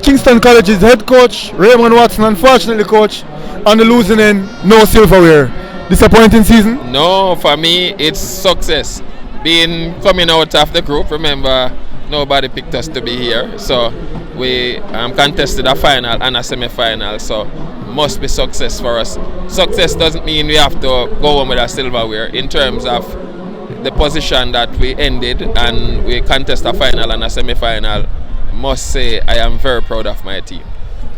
Kingston College's head coach, Raymond Watson, unfortunately, coach, on the losing end, no silverware. Disappointing season? No, for me, it's success. Being coming out of the group, remember, nobody picked us to be here. So we contested a final and a semi-final. So must be success for us. Success doesn't mean we have to go home with a silverware. In terms of the position that we ended and we contest a final and a semi-final, must say I am very proud of my team.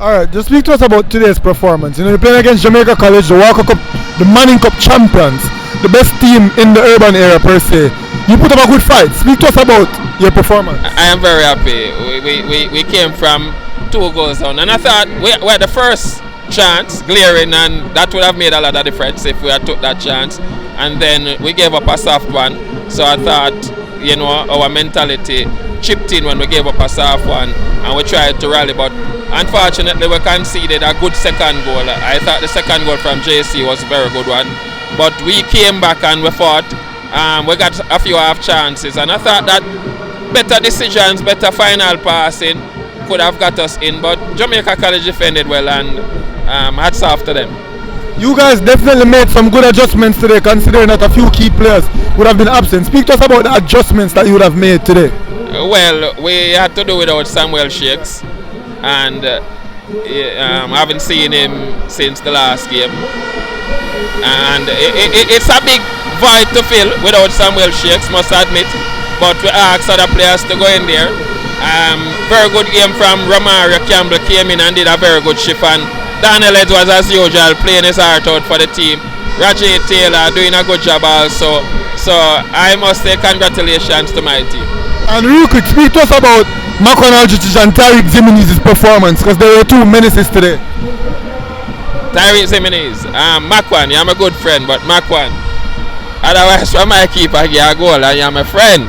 Alright, just speak to us about today's performance. You know, you're playing against Jamaica College, the Walker Cup, the Manning Cup champions, the best team in the urban area per se. You put up a good fight. Speak to us about your performance. I am very happy. We came from 2 goals down, and I thought we had the first chance, glaring, and that would have made a lot of difference if we had took that chance. And then we gave up a soft one. So I thought, you know, our mentality chipped in when we gave up a soft one, and we tried to rally, but unfortunately we conceded a good second goal. I thought the second goal from JC was a very good one, but we came back and we fought. We got a few half chances, and I thought that better decisions, better final passing could have got us in, but Jamaica College defended well, and hats off to them. You guys definitely made some good adjustments today, considering that a few key players would have been absent. Speak to us about the adjustments that you would have made today. Well, we had to do without Samuel Shakes, and I haven't seen him since the last game. And it's a big void to fill without Samuel Shakes, must admit. But we asked other players to go in there. Very good game from Romario Campbell, came in and did a very good shift. And Daniel Edwards, as usual, playing his heart out for the team. Rajiv Taylor doing a good job also. So I must say congratulations to my team. And real quick, speak to us about Makwan Aldrich and Tariq Zimenez's performance, because there were 2 menaces today. Tariq Zimenez, Makwan, you're my good friend, but Makwan, otherwise from my keeper get a goal and you're my friend.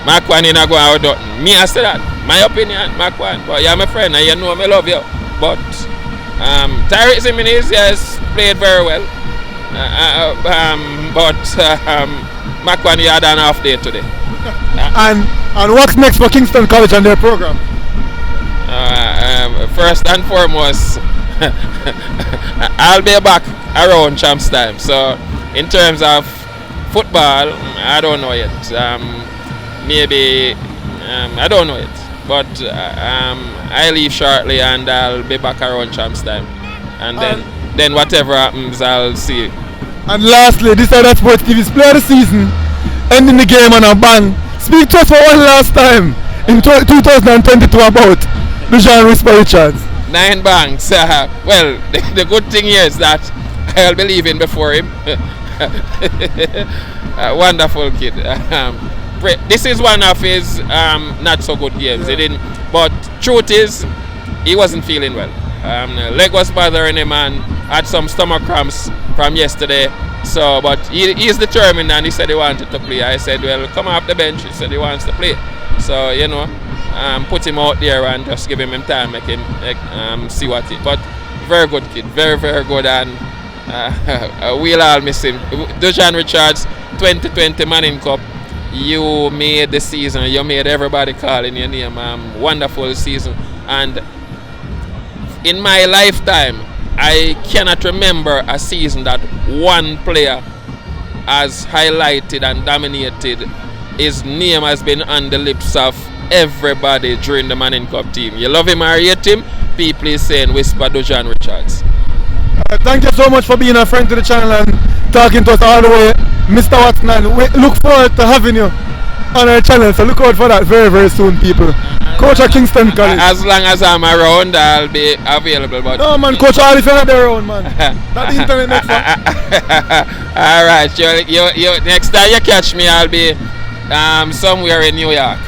Makwan in a go out. Me I say that, my opinion, Makwan, but you're my friend and you know I love you. But Tariq Zimenez, yes, played very well. But Makwan, you had an off day today. And what's next for Kingston College and their program? First and foremost, I'll be back around champs time. So in terms of football, I don't know yet. Maybe I don't know yet. But I leave shortly and I'll be back around champs time. And then whatever happens, I'll see. And lastly, this is That Sports TV's Player of the Season, ending the game on a bang. Speak to us for one last time in 2022 about Dujan Richards. 9 banks. Well, the good thing here is that I'll be leaving before him. A wonderful kid. This is one of his not so good games. He didn't. But truth is, he wasn't feeling well. Leg was bothering him and had some stomach cramps from yesterday. So, but he's determined and he said he wanted to play. I said, well, come off the bench. He said he wants to play. So, you know, put him out there and just give him time, make him see what he. But very good kid, very, very good, and we'll all miss him. Dujan Richards, 2020 Manning Cup. You made the season. You made everybody calling your name. Wonderful season. And in my lifetime, I cannot remember a season that one player has highlighted and dominated. His name has been on the lips of everybody during the Manning Cup team. You love him or hate him, people is saying whisper Dujan Richards. Thank you so much for being a friend to the channel and talking to us all the way, Mr. Watson. We look forward to having you on our channel, so look out for that very, very soon, people. Coach at Kingston College. As long as I'm around, I'll be available. But no, man, Coach, all if you're not around, man. Not the internet next All right, you next time you catch me, I'll be somewhere in New York.